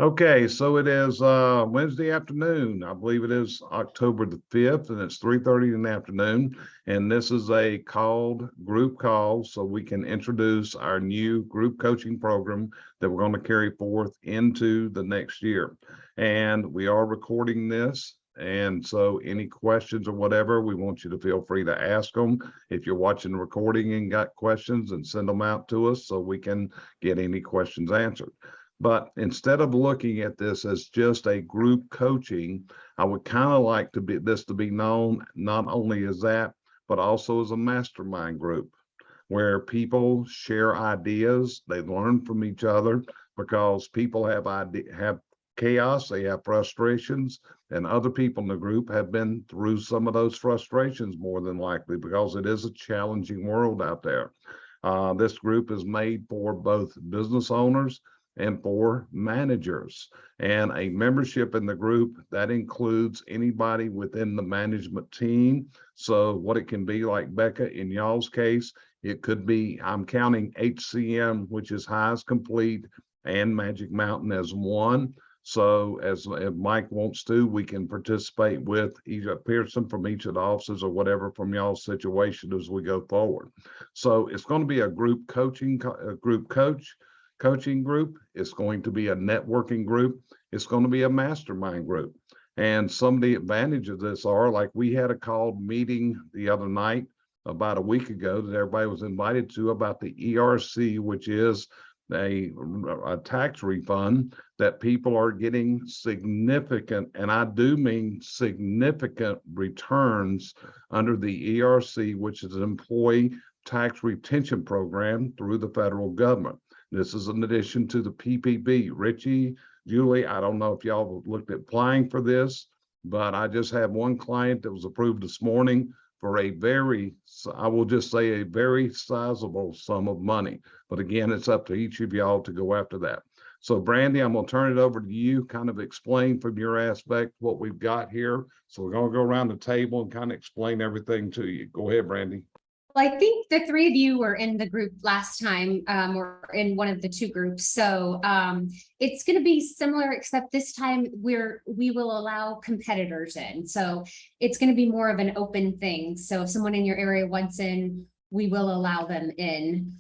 Okay, so it is Wednesday afternoon. I believe it is October the 5th, and it's 3:30 in the afternoon. And this is a group call, so we can introduce our new group coaching program that we're going to carry forth into the next year. And we are recording this. And so any questions or whatever, we want you to feel free to ask them. If you're watching the recording and got questions, and send them out to us so we can get any questions answered. But instead of looking at this as just a group coaching, I would kind of like this to be known not only as that, but also as a mastermind group where people share ideas, they learn from each other because people have chaos, they have frustrations, and other people in the group have been through some of those frustrations more than likely because it is a challenging world out there. This group is made for both business owners and for managers, and a membership in the group that includes anybody within the management team. So what it can be, like Becca, in y'all's case, it could be, I'm counting HCM, which is Highs Complete, and Magic Mountain as one. So as if Mike wants to, we can participate with each person from each of the offices or whatever from y'all's situation as we go forward. So it's going to be a group coaching group. It's going to be a networking group. It's going to be a mastermind group. And some of the advantages of this are, like, we had a called meeting the other night about a week ago that everybody was invited to about the ERC, which is a tax refund that people are getting significant, and I do mean significant, returns under the ERC, which is an employee tax retention program through the federal government. This is in addition to the PPP. Richie, Julie, I don't know if y'all looked at applying for this, but I just have one client that was approved this morning for I will just say, a very sizable sum of money. But again, it's up to each of y'all to go after that. So Brandy, I'm going to turn it over to you, kind of explain from your aspect what we've got here. So we're going to go around the table and kind of explain everything to you. Go ahead, Brandy. Well, I think the three of you were in the group last time, or in one of the two groups. So it's going to be similar, except this time we will allow competitors in. So it's going to be more of an open thing. So if someone in your area wants in, we will allow them in.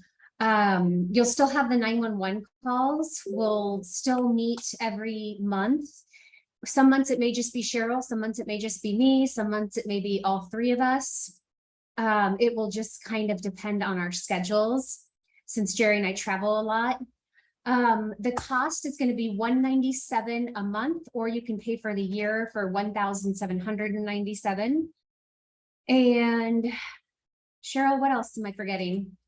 You'll still have the 911 calls. We'll still meet every month. Some months it may just be Cheryl. Some months it may just be me. Some months it may be all three of us. It will just kind of depend on our schedules, since Jerry and I travel a lot. The cost is going to be $197 a month, or you can pay for the year for $1,797. And Cheryl, what else am I forgetting?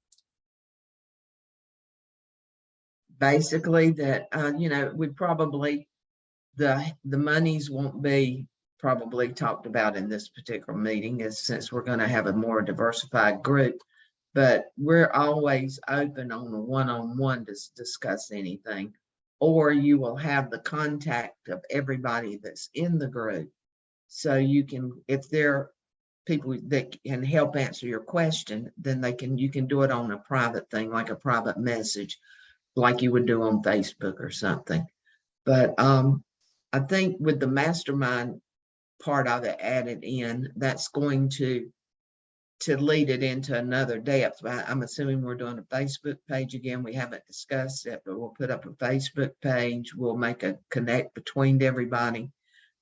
Basically that, we probably, the monies won't be probably talked about in this particular meeting, since we're going to have a more diversified group, but we're always open on a one-on-one to discuss anything, or you will have the contact of everybody that's in the group. So you can, if there are people that can help answer your question, then you can do it on a private thing, like a private message, like you would do on Facebook or something. But I think with the mastermind part of it added in, that's going to lead it into another depth. I'm assuming we're doing a Facebook page again. We haven't discussed it, but we'll put up a Facebook page. We'll make a connect between everybody,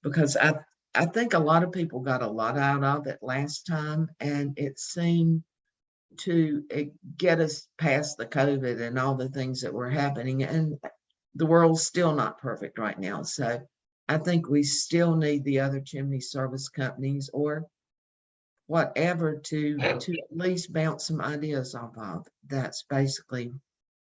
because I think a lot of people got a lot out of it last time, and it seemed to get us past the COVID and all the things that were happening, and the world's still not perfect right now. So I think we still need the other chimney service companies or whatever to at least bounce some ideas off of. That's basically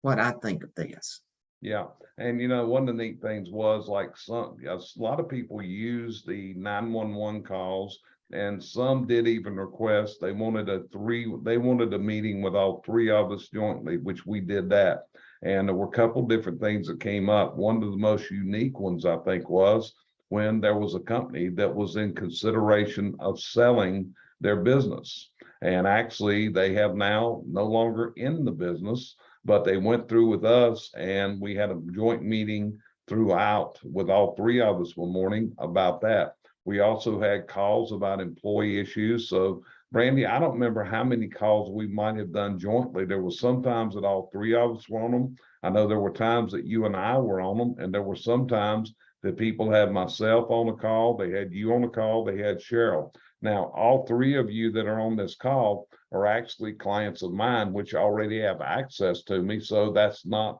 what I think of this. Yeah. And one of the neat things was, like, a lot of people use the 911 calls, and some did even request they wanted a meeting with all three of us jointly, which we did that. And there were a couple different things that came up. One of the most unique ones, I think, was when there was a company that was in consideration of selling their business. And actually, they have now no longer in the business, but they went through with us, and we had a joint meeting throughout with all three of us one morning about that. We also had calls about employee issues. So Brandy, I don't remember how many calls we might have done jointly. There was sometimes that all three of us were on them. I know there were times that you and I were on them, and there were some times that people had myself on the call, they had you on the call, they had Cheryl. Now, all three of you that are on this call are actually clients of mine, which already have access to me. So that's not,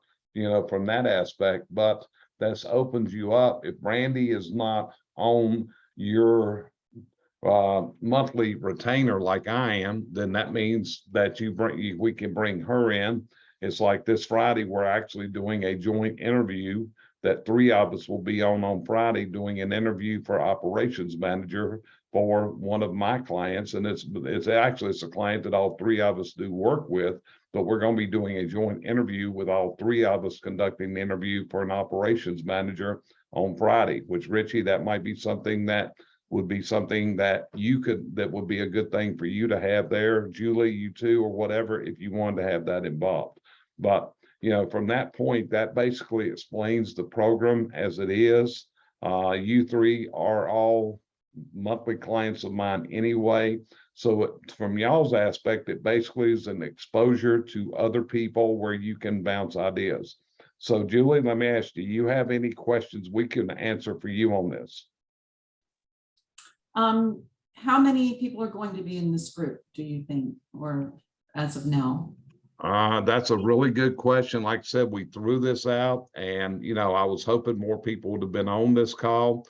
from that aspect, but this opens you up. If Brandy is not on your monthly retainer like I am, then that means that we can bring her in. It's like this Friday, we're actually doing a joint interview that three of us will be on Friday doing an interview for operations manager for one of my clients. And it's a client that all three of us do work with, but we're going to be doing a joint interview with all three of us conducting the interview for an operations manager on Friday, which Richie, that might be something that would be something that that would be a good thing for you to have there, Julie, you too, or whatever, if you wanted to have that involved. But, from that point, that basically explains the program as it is. You three are all monthly clients of mine anyway. So from y'all's aspect, it basically is an exposure to other people where you can bounce ideas. So Julie, let me ask you, do you have any questions we can answer for you on this? How many people are going to be in this group, do you think, or as of now? That's a really good question. Like I said, we threw this out and, I was hoping more people would have been on this call.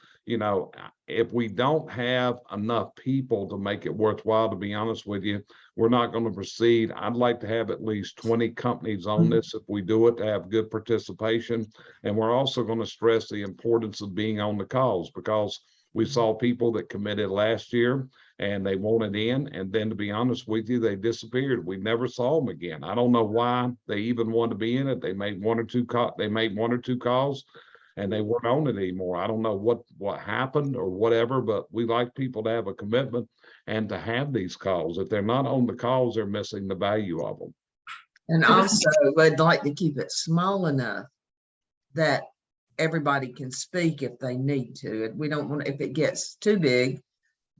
If we don't have enough people to make it worthwhile, to be honest with you, we're not going to proceed. I'd like to have at least 20 companies on this if we do it, to have good participation. And we're also going to stress the importance of being on the calls, because we saw people that committed last year and they wanted in, and then, to be honest with you, they disappeared. We never saw them again. I don't know why they even wanted to be in it. They made one or two calls and they weren't on it anymore. I don't know what happened or whatever, but we like people to have a commitment and to have these calls. If they're not on the calls, they're missing the value of them. And also, we'd like to keep it small enough that everybody can speak if they need to. We don't want, if it gets too big,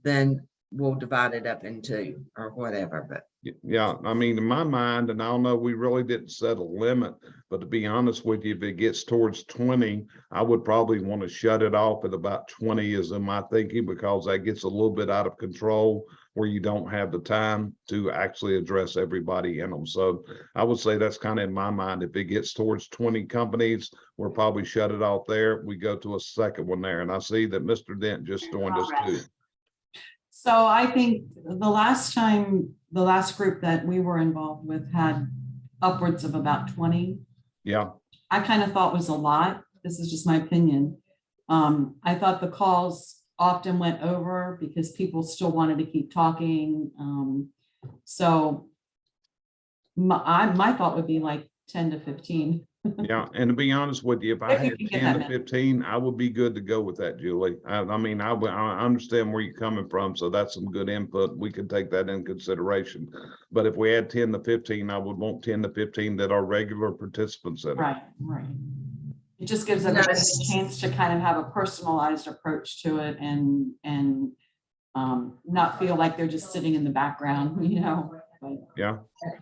then we'll divide it up into or whatever. But yeah, I mean, in my mind, and I don't know, we really didn't set a limit, but to be honest with you, if it gets towards 20, I would probably want to shut it off at about 20 is in my thinking, because that gets a little bit out of control where you don't have the time to actually address everybody in them. So I would say that's kind of in my mind. If it gets towards 20 companies, we'll probably shut it off there. We go to a second one there. And I see that Mr. Dent just joined us too. So I think the last group that we were involved with had upwards of about 20. Yeah. I kind of thought was a lot. This is just my opinion. I thought the calls often went over because people still wanted to keep talking. So my thought would be like 10 to 15. Yeah, and to be honest with you, if I had 10 to 15, I would be good to go with that, Julie. I mean, I understand where you're coming from, so that's some good input. We can take that in consideration. But if we had 10 to 15, I would want 10 to 15 that are regular participants in it. Right. It just gives them a chance to kind of have a personalized approach to it and not feel like they're just sitting in the background, But, yeah.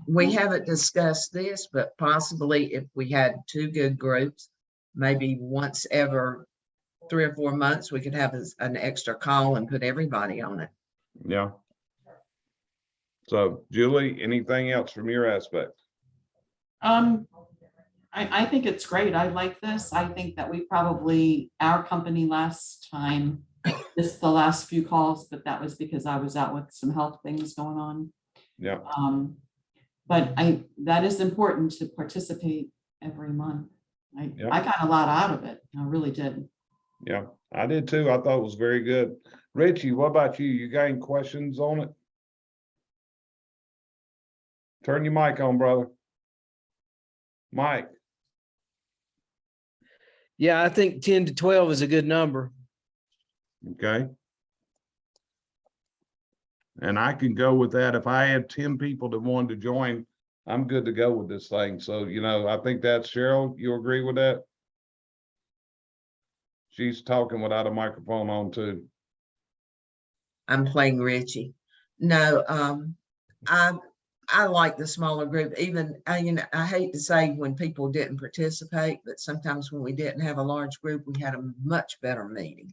We haven't discussed this, but possibly if we had two good groups, maybe once every 3 or 4 months, we could have an extra call and put everybody on it. Yeah. So Julie, anything else from your aspect? I think it's great. I like this. I think that our company last time, the last few calls, but that was because I was out with some health things going on. Yeah. But that is important to participate every month. I got a lot out of it. I really did. Yeah, I did too. I thought it was very good. Richie, what about you? You got any questions on it? Turn your mic on, brother. Mike. Yeah, I think 10 to 12 is a good number. Okay. And I can go with that. If I had 10 people that wanted to join, I'm good to go with this thing. So, I think that's Cheryl. You agree with that? She's talking without a microphone on too. I'm playing Richie. No, I like the smaller group, even, you know, I hate to say when people didn't participate, but sometimes when we didn't have a large group, we had a much better meeting.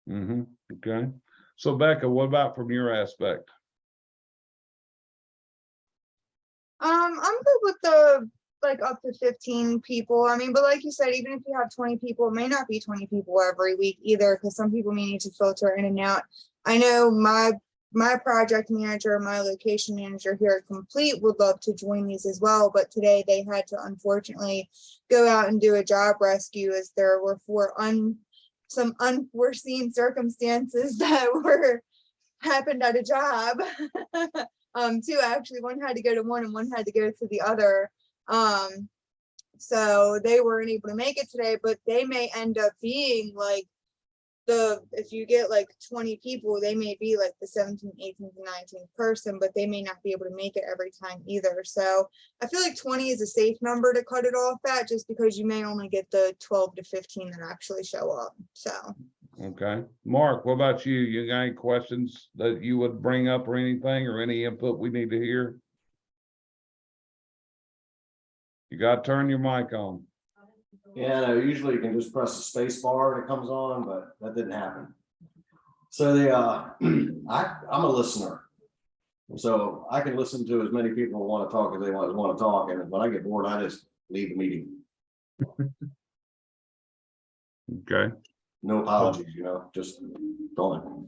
Okay. So Becca, what about from your aspect? I'm good with the like up to 15 people. I mean, but like you said, even if you have 20 people, it may not be 20 people every week either, because some people may need to filter in and out. I know my project manager, my location manager here at Complete would love to join these as well, but today they had to unfortunately go out and do a job rescue as there were some unforeseen circumstances that happened at a job. Two actually, one had to go to one and one had to go to the other. So they weren't able to make it today, but they may end up being like if you get like 20 people, they may be like the 17th, 18th, and 19th person, but they may not be able to make it every time either. So I feel like 20 is a safe number to cut it off at, just because you may only get the 12 to 15 that actually show up. So. Okay, Mark, what about you? You got any questions that you would bring up or anything, or any input we need to hear? You gotta turn your mic on. Yeah, no, usually you can just press the space bar and it comes on, but that didn't happen. So I'm a listener. So I can listen to as many people who want to talk as they want to talk. And when I get bored, I just leave the meeting. Okay, No apologies, just gone.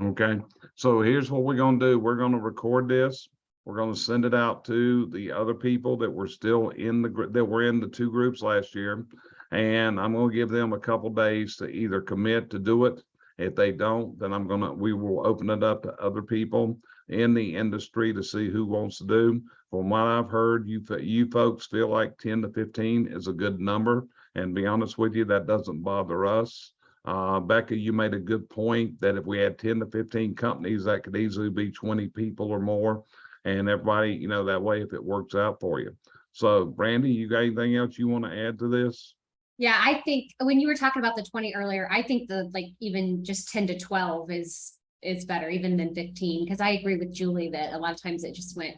okay. So here's what we're gonna do. We're gonna record this. We're gonna send it out to the other people that were still in the group, that were in the two groups last year. And I'm gonna give them a couple days to either commit to do it. If they don't, then we will open it up to other people in the industry to see who wants to do. From what I've heard, you folks feel like 10 to 15 is a good number. And to be honest with you, that doesn't bother us. Becca, you made a good point that if we had 10 to 15 companies, that could easily be 20 people or more. And everybody, that way, if it works out for you. So Brandy, you got anything else you want to add to this? Yeah, I think when you were talking about the 20 earlier, I think even just 10 to 12 is better even than 15, because I agree with Julie that a lot of times it just went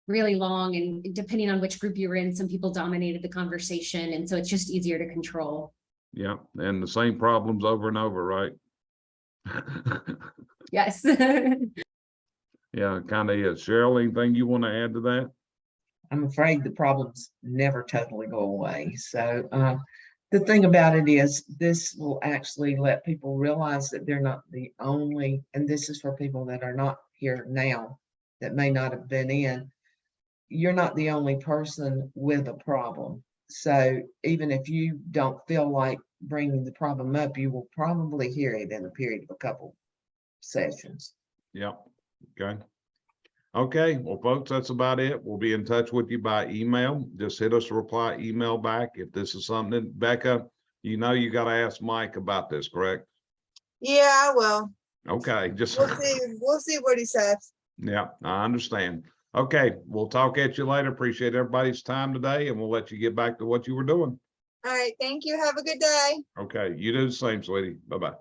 really long, and depending on which group you were in, some people dominated the conversation, and so it's just easier to control. Yeah, and the same problems over and over, right? Yes. Yeah, kind of is. Cheryl, anything you want to add to that? I'm afraid the problems never totally go away. So the thing about it is this will actually let people realize that they're not the only, and this is for people that are not here now that may not have been in, you're not the only person with a problem. So even if you don't feel like bringing the problem up, you will probably hear it in a period of a couple sessions. Yeah, okay. Okay, well, folks, that's about it. We'll be in touch with you by email. Just hit us a reply email back if this is something that, Becca, you got to ask Mike about this, correct? Yeah, I will. Okay, just We'll see what he says. yeah, I understand. Okay, we'll talk at you later. Appreciate everybody's time today, and we'll let you get back to what you were doing. All right, thank you. Have a good day. Okay, you do the same, sweetie. Bye-bye.